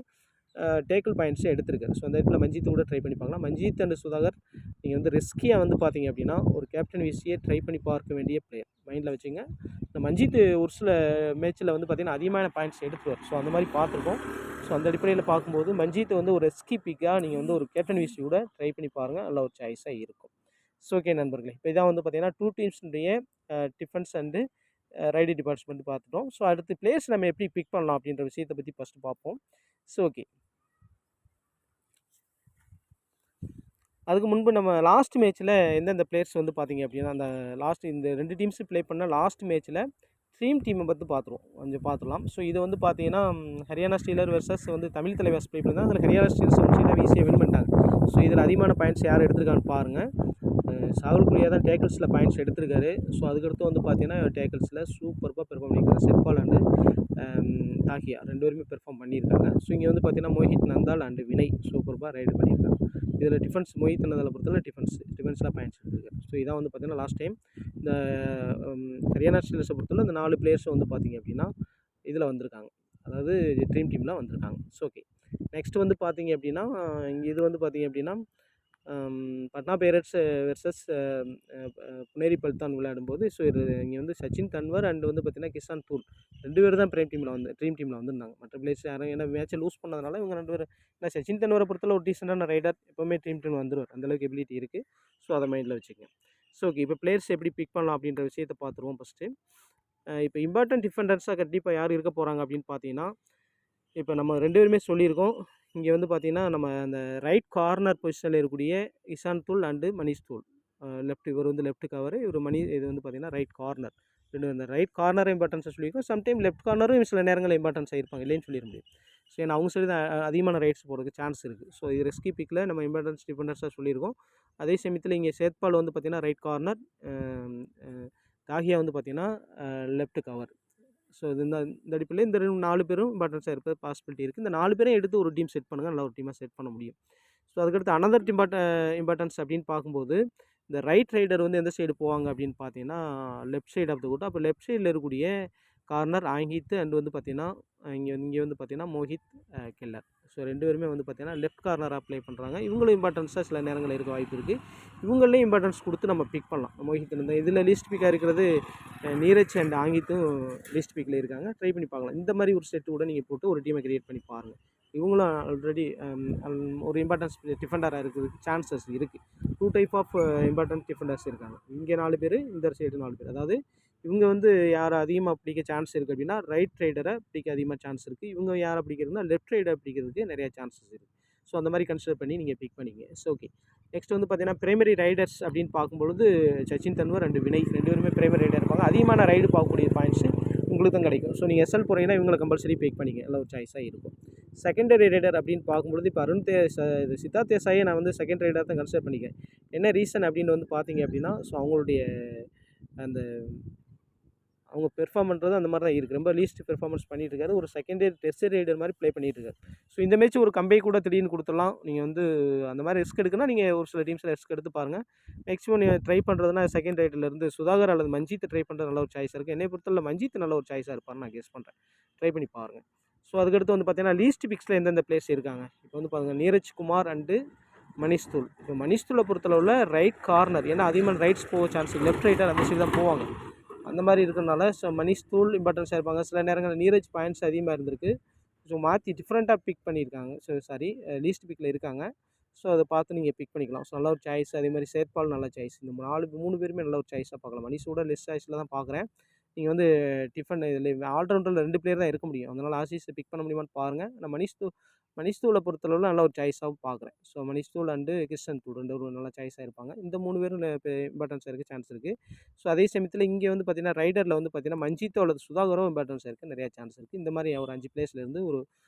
டேக்கிள் பாயிண்ட்ஸே எடுத்திருக்காரு. ஸோ அந்த இடத்துல மஞ்சித்தை கூட ட்ரை பண்ணி பார்க்கலாம். மஞ்சித் அண்ட் சுதாகர் நீங்கள் வந்து ரிஸ்கியாக வந்து பார்த்தீங்க அப்படின்னா ஒரு கேப்டன் விசியை ட்ரை பண்ணி பார்க்க வேண்டிய பிளேயர் மைண்டில் வச்சுங்க. இந்த மஞ்சித் ஒரு சில மேட்ச்சில் வந்து பார்த்திங்கன்னா அதிகமான பாயிண்ட்ஸ் எடுத்துருவார். ஸோ அந்த மாதிரி பார்த்துருக்கோம். ஸோ அந்த அடிப்படையில் பார்க்கும்போது மஞ்சித்தை வந்து ஒரு ரிஸ்கி பிக்காக நீங்கள் வந்து ஒரு கேப்டன் விசி கூட ட்ரை பண்ணி பாருங்கள். நல்ல ஒரு சாய்ஸாக இருக்கும். ஸோ ஓகே நண்பர்களே, இப்போ இதான் வந்து பார்த்திங்கன்னா 2 டீம்ஸுடைய டிஃபென்ஸ் அண்டு ரைடு டிபார்ட்மெண்ட் பார்த்துட்டோம். ஸோ அடுத்து பிளேயர்ஸ் நம்ம எப்படி பிக் பண்ணலாம் அப்படின்ற விஷயத்தை பற்றி ஃபஸ்ட்டு பார்ப்போம். ஸோ ஓகே, அதுக்கு முன்பு நம்ம லாஸ்ட் மேட்ச்சில் எந்தெந்த பிளேயர்ஸ் வந்து பார்த்திங்க அப்படின்னா அந்த இந்த 2 டீம்ஸு ப்ளே பண்ண லாஸ்ட் மேட்ச்சில் ட்ரீம் டீமை பற்றி கொஞ்சம் பார்த்துடலாம். ஸோ இது வந்து பார்த்தீங்கன்னா ஹரியானா ஸ்டீலர் வெர்சஸ் வந்து தமிழ் தலைவாஸ் ப்ளே பண்ணி தான் அதில் ஹரியானா ஸ்டீலர்ஸ் வந்து ஈஸியாக வின் பண்ணிட்டாங்க. ஸோ இதில் அதிகமான பாயிண்ட்ஸ் யார் எடுத்திருக்கான்னு பாருங்கள். சாகுல் குலியா தான் டேக்கிள்ஸில் பாயிண்ட்ஸ் எடுத்திருக்காரு. ஸோ அதுக்கடுத்து வந்து பார்த்தீங்கன்னா டேக்கிள்ஸில் சூப்பராக பெர்ஃபார்ம் பண்ணியிருக்காரு. செட்பால் அண்டு தாக்கியா 2 பேருமே பெர்ஃபார்ம் பண்ணியிருக்காங்க. ஸோ இங்கே வந்து பார்த்தீங்கன்னா மோஹித் நந்தால் அண்டு வினய் சூப்பராக ரைடு பண்ணியிருக்காங்க. இதில் டிஃபென்ஸ் மொஹித் நந்தாலை பொறுத்தவரை டிஃபென்ஸில் பாயிண்ட்ஸ் எடுத்திருக்காரு. ஸோ இதான் வந்து பார்த்தீங்கன்னா லாஸ்ட் டைம் இந்த ஹரியானா ஸ்டீலர்ஸை பொறுத்தவரை இந்த 4 பிளேயர்ஸும் வந்து பார்த்தீங்க அப்படின்னா இதில் வந்திருக்காங்க, அதாவது ட்ரீம் டீமில் வந்திருக்காங்க. ஸோ ஓகே, நெக்ஸ்ட் வந்து பார்த்தீங்க அப்படின்னா இது வந்து பார்த்தீங்க அப்படின்னா பட்னா பைரட்ஸ் வெர்சஸ் புனேரி பல்தான் விளையாடும்போது ஸோ இது இங்கே வந்து சச்சின் தன்வர் அண்ட் வந்து பார்த்தீங்கன்னா கிஷான் துல் 2 பேர் தான் ட்ரீம் டீமில் வந்திருந்தாங்க. மற்ற பிளேயர்ஸ் யாரும் ஏன்னா மேட்சை லூஸ் பண்ணதுனால இவங்க 2 பேர். ஏன்னா சச்சின் தன்வரை பொறுத்தவரை ஒரு டீசெண்டான ரைடர், எப்போவுமே டீம் வந்துடுவார். அந்தளவுக்கு எபிலிட்டி இருக்குது. ஸோ அதை மைண்டில் வச்சுக்கோங்க. ஸோ ஓகே, இப்போ பிளேயர்ஸ் எப்படி பிக் பண்ணலாம் அப்படின்ற விஷயத்தை பார்த்துருவோம். ஃபஸ்ட்டு இப்போ இம்பார்ட்டன்ட் டிஃபெண்டர்ஸாக கண்டிப்பாக யார் இருக்க போகிறாங்க அப்படின்னு பார்த்தீங்கன்னா இப்போ நம்ம 2 பேருமே சொல்லியிருக்கோம். இங்கே வந்து பார்த்தீங்கன்னா நம்ம அந்த ரைட் கார்னர் பொசிஷனில் இருக்கக்கூடிய இஷான் துல் அண்டு மணிஷ் துல் லெஃப்ட். இவர் வந்து லெஃப்ட் கவர், இது வந்து பார்த்தீங்கன்னா ரைட் கார்னர். இந்த ரைட் கார்னர் இம்பார்ட்டன்ஸை சொல்லியிருக்கோம். சம்டைம் லெஃப்ட் கார்னரும் சில நேரங்களில் இம்பார்ட்டன்ஸ் ஆகிருப்பாங்க, இல்லைன்னு சொல்லிட முடியும். ஸோ ஏன்னா அவங்க சைடு தான் அதிகமான ரைட்ஸ் போகிறதுக்கு சான்ஸ் இருக்குது. ஸோ இது ரெஸ்கி பிக்கில் நம்ம இம்பார்ட்டன்ஸ் டிஃபெண்டர்ஸாக சொல்லியிருக்கோம். அதே சமயத்தில் இங்கே சேத்பால் வந்து பார்த்திங்கன்னா ரைட் கார்னர், தாகியா வந்து பார்த்திங்கன்னா லெஃப்ட் கவர். ஸோ இது இந்த அடிப்படையில் இந்த 4 பேரும் இம்பார்ட்டன்ஸாக இருப்பது பாசிபிலிட்டி இருக்குது. இந்த 4 பேரையும் எடுத்து ஒரு டீம் செட் பண்ணுங்கள், நல்ல ஒரு டீமாக செட் பண்ண முடியும். ஸோ அதுக்கடுத்து அனதர் இம்பார்ட்டன்ஸ் அப்படின்னு பார்க்கும்போது இந்த ரைட் ரைடர் வந்து எந்த சைடு போவாங்க அப்படின்னு பார்த்தீங்கன்னா left side of the court. அப்போ லெஃப்ட் சைடில் இருக்கக்கூடிய கார்னர் ஆங்கித் அண்ட் வந்து பார்த்திங்கன்னா இங்கே வந்து பார்த்திங்கன்னா மோஹித் கெல்லர். ஸோ 2 பேருமே வந்து பார்த்திங்கன்னா லெஃப்ட் கார்னராக ப்ளே பண்ணுறாங்க. இவங்களும் இம்பார்ட்டன்ஸாக சில நேரங்களில் இருக்க வாய்ப்பு இருக்குது. இவங்களே இம்பார்ட்டன்ஸ் கொடுத்து நம்ம பிக் பண்ணலாம். மோஹித் இந்த இதில் லீஸ்ட் பிக்காக இருக்கிறது நீரஜ் அண்ட் ஆங்கித்தும் லீஸ்ட் பிக்கில் இருக்காங்க. ட்ரை பண்ணி பார்க்கலாம். இந்த மாதிரி ஒரு செட்டு கூட நீங்கள் போட்டு ஒரு டீமை கிரியேட் பண்ணி பாருங்கள். இவங்களும் ஆல்ரெடி ஒரு இம்பார்ட்டன்ஸ் டிஃபெண்டராக இருக்கிறதுக்கு சான்சஸ் இருக்குது. 2 டைப் ஆஃப் இம்பார்ட்டன்ட் டிஃபெண்டர்ஸ் இருக்காங்க. இங்கே 4 பேர், இந்த சைடு 4 பேர். அதாவது இவங்க வந்து யாரை அதிகமாக பிடிக்க சான்ஸ் இருக்குது அப்படின்னா ரைட் ரைடரை பிடிக்க அதிகமாக சான்ஸ் இருக்குது. இவங்க யாரை பிடிக்கிறதுனா லெஃப்ட் ரைடரை பிடிக்கிறதுக்கு நிறையா சான்சஸ் இருக்குது. ஸோ அந்த மாதிரி கன்சிடர் பண்ணி நீங்கள் பிக் பண்ணிங்க. ஸோ ஓகே, நெக்ஸ்ட் வந்து பார்த்தீங்கன்னா பிரைமரி ரைடர்ஸ் அப்படின்னு பார்க்கும்பொழுது சச்சின் தன்வர் அண்ட் வினய் 2 பேருமே பிரைமரி ரைடர் இருப்பாங்க. அதிகமான ரைடு பார்க்கக்கூடிய பாயிண்ட்ஸு உங்களுக்கு தான் கிடைக்கும். ஸோ நீங்கள் எஸ்எல் போகிறீங்கன்னா இவங்களை கம்பல்சரி பிக் பண்ணிங்க, நல்ல ஒரு சாய்ஸாக இருக்கும். செகண்டரி ரைடர் அப்படின்னு பார்க்கும்பொழுது இப்போ சித்தார்த் தேசாயை நான் வந்து செகண்ட் ரைடராக தான் கன்சிடர் பண்ணிக்கிறேன். என்ன ரீசன் அப்படின்னு வந்து பார்த்தீங்க அப்படின்னா ஸோ அவங்களுடைய அந்த அவங்க பெர்ஃபார்மன்றது அந்த மாதிரி தான் இருக்குது. ரொம்ப லீஸ்ட் பெர்ஃபார்மன்ஸ் பண்ணிட்டு இருக்காரு. ஒரு செகண்டரி டெஸ்ட் ரைடர் மாதிரி ப்ளே பண்ணிட்டு இருக்காரு. ஸோ இந்த மேட்ச் ஒரு கம்பே கூட திடீர்னு கொடுத்துடலாம். நீங்கள் வந்து அந்த மாதிரி ரிஸ்க் எடுக்குன்னா நீங்கள் ஒரு சில டீம்ஸில் ரிஸ்க் எடுத்து பாருங்கள். மேக்ஸிமம் நீங்கள் ட்ரை பண்ணுறதுனா செகண்ட் ரைடர்லேருந்து சுதாகர் அல்லது மஞ்சித்தை ட்ரை பண்ணுறது நல்ல ஒரு சாய்ஸாக இருக்குது. என்னை பொறுத்தவரை மஞ்சித் நல்ல ஒரு சாய்ஸாக இருப்பார்னு நான் கெஸ் பண்ணுறேன். ட்ரை பண்ணி பாருங்கள். ஸோ அதுக்கடுத்து வந்து பார்த்தீங்கன்னா லீஸ்ட் பிக்ஸில் எந்தெந்த பிளேஸ் இருக்காங்க இப்போ வந்து பாருங்கள் நீரஜ் குமார் அண்டு மணிஷ் தூல். இப்போ மணிஷ் தூளை பொறுத்தளவில் ரைட் கார்னர், ஏன்னா அதிகமாக ரைட்ஸ் போக சான்ஸ், லெஃப்ட் ரைட்டர் அந்த சைடு தான் போவாங்க. அந்த மாதிரி இருக்கிறதுனால ஸோ மணிஷ் தூல் இம்பார்ட்டன்ஸாக இருப்பாங்க. சில நேரங்களில் நீரஜ் பாயிண்ட்ஸ் அதிகமாக இருந்திருக்கு. ஸோ மாற்றி டிஃப்ரெண்ட்டாக பிக் பண்ணியிருக்காங்க. ஸோ சாரி லீஸ்ட் பிக்கில் இருக்காங்க. ஸோ அதை பார்த்து நீங்கள் பிக் பண்ணிக்கலாம். ஸோ நல்ல ஒரு சாய்ஸ். அதே மாதிரி சேத்பால் நல்ல சாய்ஸ். இந்த 3 பேருமே நல்ல ஒரு சாய்ஸாக பார்க்கலாம். மணிஷோட லெஸ் சாய்ஸில் தான் பார்க்குறேன். நீங்கள் வந்து இதில் ஆல்ரவுண்டரில் 2 பிளேயர் தான் இருக்க முடியும். அதனால் ஆசிஸை பிக் பண்ண முடியுமான்னு பாருங்கள். நான் மணிஷ் தூளை பொறுத்தளவில் நல்ல ஒரு சாய்ஸாகவும் பார்க்குறேன். ஸோ மணிஷ் தூள் அண்டு கிருஷ்ணன் தூள் 2 ஒரு நல்ல சாய்ஸாக இருப்பாங்க. இந்த 3 பேரும் இம்பார்ட்டன்ஸாக இருக்க சான்ஸ் இருக்குது. ஸோ அதே சமயத்தில் இங்கே வந்து பார்த்தீங்கன்னா ரைடரில் வந்து பார்த்தீங்கன்னா மஞ்சித்தோ அல்லது சுதாகரும் இம்பார்ட்டன்ஸாக இருக்குது, நிறையா சான்ஸ் இருக்குது. இந்த மாதிரி ஒரு 5 பிளேஸ்லேருந்து ஒரு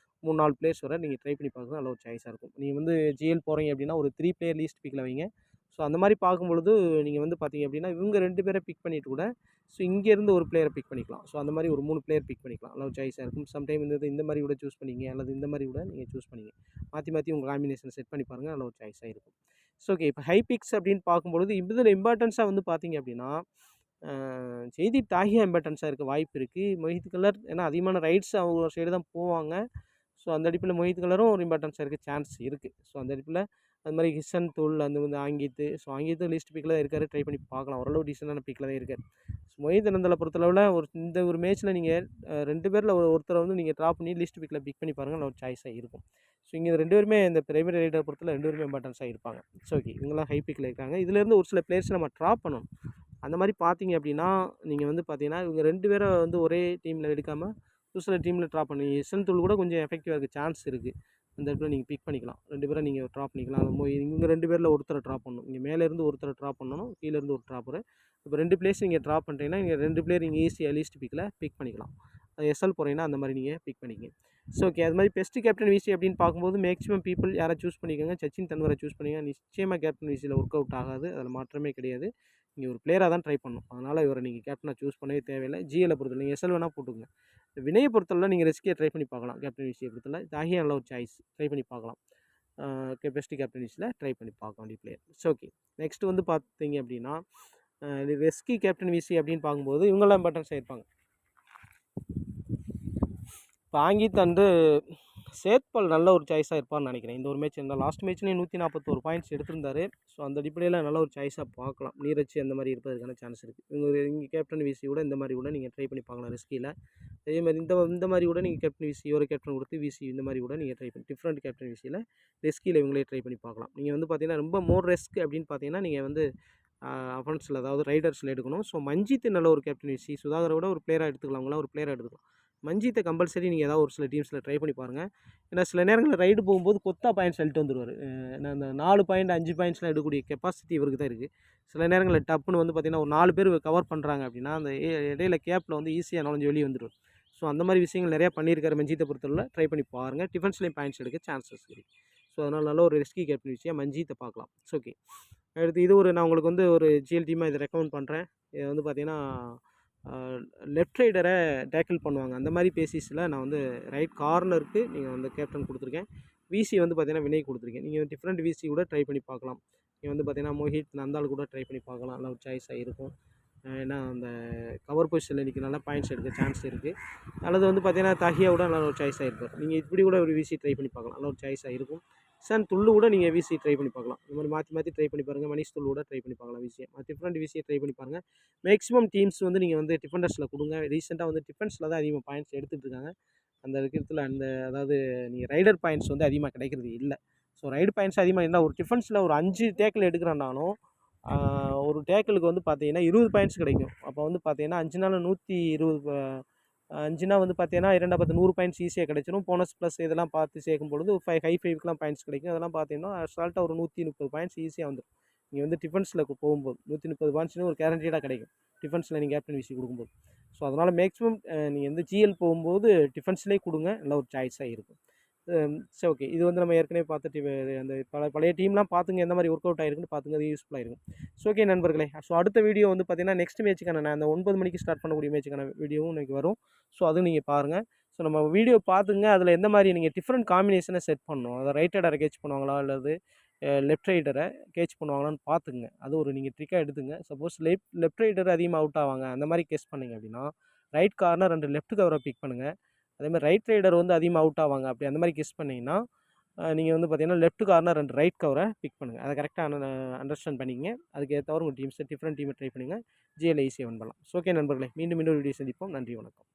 3-4 பிளேஸ் வரை நீங்கள் ட்ரை பண்ணி பார்க்குறது நல்ல ஒரு சாய்ஸாக இருக்கும். நீங்கள் வந்து ஜிஎல் போகிறீங்க அப்படின்னா ஒரு 3 பிளேயர் லீஸ்ட் பிக்கில் வைங்க. ஸோ அந்த மாதிரி பார்க்கும்பொழுது நீங்கள் வந்து பார்த்தீங்க அப்படின்னா இவங்க 2 பேரை பிக் பண்ணிவிட்டு கூட ஸோ இங்கேருந்து ஒரு பிளேயரை பிக் பண்ணிக்கலாம். ஸோ அந்த மாதிரி ஒரு 3 பிளேயர் பிக் பண்ணிக்கலாம், நல்ல ஒரு சாய்ஸாக இருக்கும். சம்டைம் இந்த மாதிரி கூட சூஸ் பண்ணிங்க அல்லது இந்த மாதிரி கூட நீங்கள் சூஸ் பண்ணிங்க. மாற்றி உங்கள் காம்பினேஷன் செட் பண்ணி பாருங்கள், நல்ல ஒரு சாய்ஸாக இருக்கும். ஸோ ஓகே, இப்போ ஹை பிக்ஸ் அப்படின்னு பார்க்கும்பொழுது இதில் இம்பார்ட்டன்ஸாக வந்து பார்த்தீங்க அப்படின்னா செய்தி தாகியா இம்பார்ட்டன்ஸாக இருக்க வாய்ப்பு இருக்குது. மொஹித் கலர் ஏன்னா அதிகமான ரைட்ஸ் அவங்க சைடு தான் போவாங்க. ஸோ அந்த அடிப்பில் மொஹித் கலரும் ஒரு இம்பார்ட்டன்ஸாக இருக்க சான்ஸ் இருக்குது. ஸோ அந்த அடிப்பில் அது மாதிரி கிஷன் தூள் அந்த வந்து ஆங்கித்து. ஸோ ஆங்கித்து லிஸ்ட் பிக்கில் தான் இருக்கார், ட்ரை பண்ணி பார்க்கலாம். ஓரளவு டீசெண்டான பிக்கில் தான் இருக்கார். ஸோ மொஹித் அனந்தலை பொறுத்தளவில் இந்த ஒரு மேட்ச்சில் நீங்கள் 2 பேரில் ஒருத்தரை வந்து நீங்கள் ட்ராப் பண்ணி லிஸ்ட் பிக்கில் பிக் பண்ணி பாருங்கள், நல்ல ஒரு சாய்ஸாக இருக்கும். ஸோ இங்கே 2 பேருமே இந்த பிரைமரி ரைடரை பொறுத்தல 2 பேருமே இம்பார்ட்டன்ஸாக இருப்பாங்க. ஸோ ஓகே, இவங்களாம் ஹை பிக்கில் இருக்காங்க. இதுலேருந்து ஒரு சில பிளேயர்ஸ் நம்ம ட்ராப் பண்ணணும். அந்த மாதிரி பார்த்தீங்க அப்படின்னா நீங்கள் வந்து பார்த்தீங்கன்னா இவங்க 2 பேரை வந்து ஒரே டீமில் எடுக்காமல் ஒரு சில டீமில் ட்ராப் பண்ணி கிஷன் தூள் கூட கொஞ்சம் எஃபெக்டிவாக இருக்க சான்ஸ் இருக்குது. அந்த இடத்துல நீங்கள் பிக் பண்ணிக்கலாம். 2 பேரை நீங்கள் ட்ராப் பண்ணிக்கலாம். இவங்க 2 பேரில் ஒருத்தரை ட்ராப் பண்ணணும். இங்கே மேலேருந்து ஒருத்தரை ட்ராப் பண்ணணும், கீழேருந்து ஒரு ட்ராப்பரு. இப்போ 2 பிளேஸ் நீங்கள் ட்ராப் பண்ணிட்டீங்கன்னா நீங்கள் 2 பிளேயர் நீங்கள் ஈஸியாக லீஸ்ட் பிக்கில் பிக் பண்ணிக்கலாம். அது எஸ்எல் போகிறீங்கன்னா அந்த மாதிரி நீங்கள் பிக் பண்ணிங்க. ஸோ ஓகே, அது மாதிரி பெஸ்ட்டு கேப்டன் விசி அப்படின்னு பார்க்கும்போது மேக்ஸிமம் பீப்புள் யாரை சூஸ் பண்ணிக்கோங்க, சச்சின் தன்வரை சூஸ் பண்ணிங்க. நிச்சயமாக கேப்டன் விசியில் ஒர்க் அவுட் ஆகாது, அதில் மாற்றமே கிடையாது. நீங்கள் ஒரு பிளேயராக தான் ட்ரை பண்ணணும். அதனால் இவரை நீங்கள் கேப்டனாக சூஸ் பண்ணவே தேவையில்லை. ஜிஎலை பொறுத்தவரை நீங்கள் எஸ்எல் வேணால் போட்டுங்க. வினயை பொறுத்தவரை நீங்கள் ரிஸ்கியை ட்ரை பண்ணி பார்க்கலாம். கேப்டன் விசியை பொறுத்தவரை தாகியா நல்ல ஒரு சாய்ஸ், ட்ரை பண்ணி பார்க்கலாம். பெஸ்ட்டு கேப்டன் விசியில் ட்ரை பண்ணி பார்க்க வேண்டிய பிளேயர். ஸோ ஓகே, நெக்ஸ்ட்டு வந்து பார்த்தீங்க அப்படின்னா ரெஸ்கி கேப்டன் விசி அப்படின்னு பார்க்கும்போது இவங்கெல்லாம் இம்பார்ட்டன்ஸாக இருப்பாங்க. இப்போ ஆங்கித் அண்டு சேத்பால் நல்ல ஒரு சாய்ஸாக இருப்பார்னு நினைக்கிறேன். இந்த ஒரு மேட்ச் இருந்தால் லாஸ்ட் மேட்ச்லேயே 141 பாயிண்ட்ஸ் எடுத்திருந்தாரு. ஸோ அந்த அடிப்படையில் நல்ல ஒரு சாய்ஸாக பார்க்கலாம். நீரஜ் அந்த மாதிரி இருப்பதற்கான சான்ஸ் இருக்குது. இங்கே கேப்டன் விசி கூட இந்த மாதிரி கூட நீங்கள் ட்ரை பண்ணி பார்க்கலாம் ரிஸ்கியில். அதே மாதிரி இந்த மாதிரி கூட நீங்கள் கேப்டன் விசி ஒரு கேப்டன் கொடுத்து விசி இந்த மாதிரி கூட நீங்கள் ட்ரை பண்ணி டிஃப்ரெண்ட் கேப்டன் விசியில் ரிஸ்கியில் இவங்களே ட்ரை பண்ணி பார்க்கலாம். நீங்கள் வந்து பார்த்தீங்கன்னா ரொம்ப மோர் ரிஸ்க் அப்படின்னு பார்த்தீங்கன்னா நீங்கள் வந்து அஃபென்ஸில் அதாவது ரைடர்ஸில் எடுக்கணும். ஸோ மஞ்சித் நல்ல ஒரு கேப்டன் விசி, சுதாகரை விட ஒரு பிளேயராக எடுத்துக்கலாம். அவங்களாம் ஒரு பிளேயராக எடுத்துக்கலாம். மஞ்சித்தை கம்பல்சரி நீங்கள் ஏதாவது ஒரு சில டீம்ஸில் ட்ரை பண்ணி பாருங்கள். ஏன்னா சில நேரங்களில் ரைடு போகும்போது கொத்தா பாயிண்ட்ஸ் அள்ளிட்டு வந்துடுவார். ஏன்னா அந்த 4 பாயிண்ட் 5 பாயிண்ட்ஸ்லாம் எடுக்கக்கூடிய கெப்பாசிட்டி இவருக்கு தான் இருக்குது. சில நேரங்களில் டப்புன்னு வந்து பார்த்திங்கன்னா ஒரு 4 பேர் கவர் பண்ணுறாங்க அப்படின்னா அந்த இடையில கேப்பில் வந்து ஈஸியாக நுழைஞ்சு வெளியே வந்துடுவார். ஸோ அந்த மாதிரி விஷயங்கள் நிறையா பண்ணியிருக்காரு மஞ்சித்தை பொறுத்தவரை. ட்ரை பண்ணி பாருங்கள். டிஃபென்ஸ்லேயும் பாயிண்ட்ஸ் எடுக்க சான்சஸ் இருக்குது. ஸோ அதனால் நல்ல ஒரு ரிஸ்கி கேப்டன் விஷயம் மஞ்சித்தை பார்க்கலாம். It's okay. அடுத்து இது ஒரு நான் உங்களுக்கு வந்து ஒரு ஜிஎல் டீமாக இதை ரெக்கமெண்ட் பண்ணுறேன். இது வந்து பார்த்திங்கன்னா லெஃப்ட் ரைடரை டேக்கிள் பண்ணுவாங்க. அந்த மாதிரி பேசிஸில் நான் வந்து ரைட் கார்னருக்கு நீங்கள் வந்து கேப்டன் கொடுத்துருக்கேன். விசி வந்து பார்த்திங்கன்னா வினய் கொடுத்துருக்கேன். நீங்கள் டிஃப்ரெண்ட் விசி கூட ட்ரை பண்ணி பார்க்கலாம். நீங்கள் வந்து பார்த்திங்கன்னா மோஹித் நந்தால் கூட ட்ரை பண்ணி பார்க்கலாம். நல்ல ஒரு சாய்ஸாக இருக்கும். ஏன்னா அந்த கவர் பொசிஷனில் நிற்கிறனால பாயிண்ட்ஸ் எடுக்க சான்ஸ் இருக்குது. அல்லது வந்து பார்த்திங்கன்னா தஹியாவோட நல்ல ஒரு சாய்ஸாக இருக்கும். நீங்கள் இப்படி கூட ஒரு விசி ட்ரை பண்ணி பார்க்கலாம். நல்ல ஒரு சாய்ஸாக இருக்கும். சார் துள்ளு கூட நீங்கள் விசி ட்ரை பண்ணி பார்க்கலாம். இந்த மாதிரி மாற்றி ட்ரை பண்ணி பாருங்கள். மணிஷ் துள்ளு கூட ட்ரை பண்ணி பார்க்கலாம் விசியை. டிஃப்ரெண்ட் விசியை ட்ரை பண்ணி பாருங்கள். மேக்ஸிமம் டீம்ஸ் வந்து நீங்கள் வந்து டிஃபெண்டர்ஸில் கொடுங்க. ரீசெண்டாக வந்து டிஃபென்ஸில் தான் அதிகமாக பாயிண்ட்ஸ் எடுத்துகிட்டு இருக்காங்க. அந்த இருக்கிறதுல அதாவது நீங்கள் ரைடர் பாயிண்ட்ஸ் வந்து அதிகமாக கிடைக்கிறது இல்லை. ஸோ ரைடு பாயிண்ட்ஸ் அதிகமாக இருந்தால் ஒரு டிஃபென்ஸில் ஒரு 5 டேக்கிள் எடுக்கிறனாலும் ஒரு டேக்கிளுக்கு வந்து பார்த்தீங்கன்னா 20 பாயிண்ட்ஸ் கிடைக்கும். அப்போ வந்து பார்த்தீங்கன்னா 5 நாள் 120 5னா வந்து பார்த்தீங்கன்னா 2 10 100 பாயிண்ட்ஸ் ஈஸியாக கிடைச்சிடும். போனஸ் ப்ளஸ் இதெல்லாம் பார்த்து சேர்க்கும் பொழுது ஹை ஃபைவ்க்குலாம் பாயிண்ட்ஸ் கிடைக்கும். அதெல்லாம் பார்த்தீங்கன்னா அசால்ட்டாக ஒரு 130 பாயிண்ட்ஸ் ஈஸியாக வந்துடும். நீங்கள் வந்து டிஃபென்ஸில் போகும்போது 130 பாயிண்ட்ஸ்னு ஒரு கேரண்டீடாக கிடைக்கும் டிஃபென்ஸில் நீங்கள் கேப்டன் விசி கொடுக்கும்போது. ஸோ அதனால் மேக்ஸிமம் நீங்கள் வந்து ஜிஎல் போகும்போது டிஃபென்ஸ்லேயே கொடுங்க. நல்ல ஒரு சாய்ஸாக இருக்கும். சரி ஓகே. இது வந்து நம்ம ஏற்கனவே பார்த்துட்டு அந்த பழைய டீம்லாம் பார்த்துங்க எந்த மாதிரி ஒர்க் அவுட் ஆகிருக்குன்னு பார்த்துங்க. அது யூஸ்ஃபுல்லாக இருக்கும். ஸோ ஓகே நண்பர்களே. ஸோ அடுத்த வீடியோ வந்து பார்த்தீங்கன்னா நெக்ஸ்ட் மேட்ச்சுக்கான நான் அந்த 9 மணிக்கு ஸ்டார்ட் பண்ணக்கூடிய மேட்ச்சுக்கான வீடியோவும் இன்றைக்கி வரும். ஸோ அதுவும் நீங்கள் பாருங்கள். ஸோ நம்ம வீடியோ பார்த்துங்க. அதில் எந்த மாதிரி நீங்கள் டிஃப்ரெண்ட் காம்பினேஷனை செட் பண்ணணும். அதை ரைட் ரைடரை கேட்ச் பண்ணுவாங்களா அல்லது லெஃப்ட் ரைடரை கேட்ச் பண்ணுவாங்களான்னு பார்த்துங்க. அது ஒரு நீங்கள் ட்ரிக்காக எடுத்துங்க. சப்போஸ் லெஃப்ட் ரைடர் அதிகமாக அவுட் ஆவாங்க அந்த மாதிரி கேஸ் பண்ணிங்க அப்படின்னா ரைட் கார்னர் 2 லெஃப்ட் கவரை பிக் பண்ணுங்கள். அதேமாதிரி ரைட் ரைடர் வந்து அதிகமாக அவுட் ஆவாங்க அப்படி அந்த மாதிரி கெஸ் பண்ணிங்கன்னா நீங்கள் வந்து பார்த்தீங்கன்னா லெஃப்ட் கார்னர் 2 ரைட் கவரை பிக் பண்ணுங்கள். அதை கரெக்டாக அண்டர்ஸ்டாண்ட் பண்ணிங்க. அதுக்கு ஏற்றவரை உங்கள் டீம்ஸை டிஃப்ரெண்ட் டீமை ட்ரை பண்ணுங்கள். ஜிஎல் ஈஸியாக வின் பண்ணலாம். ஓகே நண்பர்களே. மீண்டும் ஒரு வீடியோ சந்திப்போம். நன்றி வணக்கம்.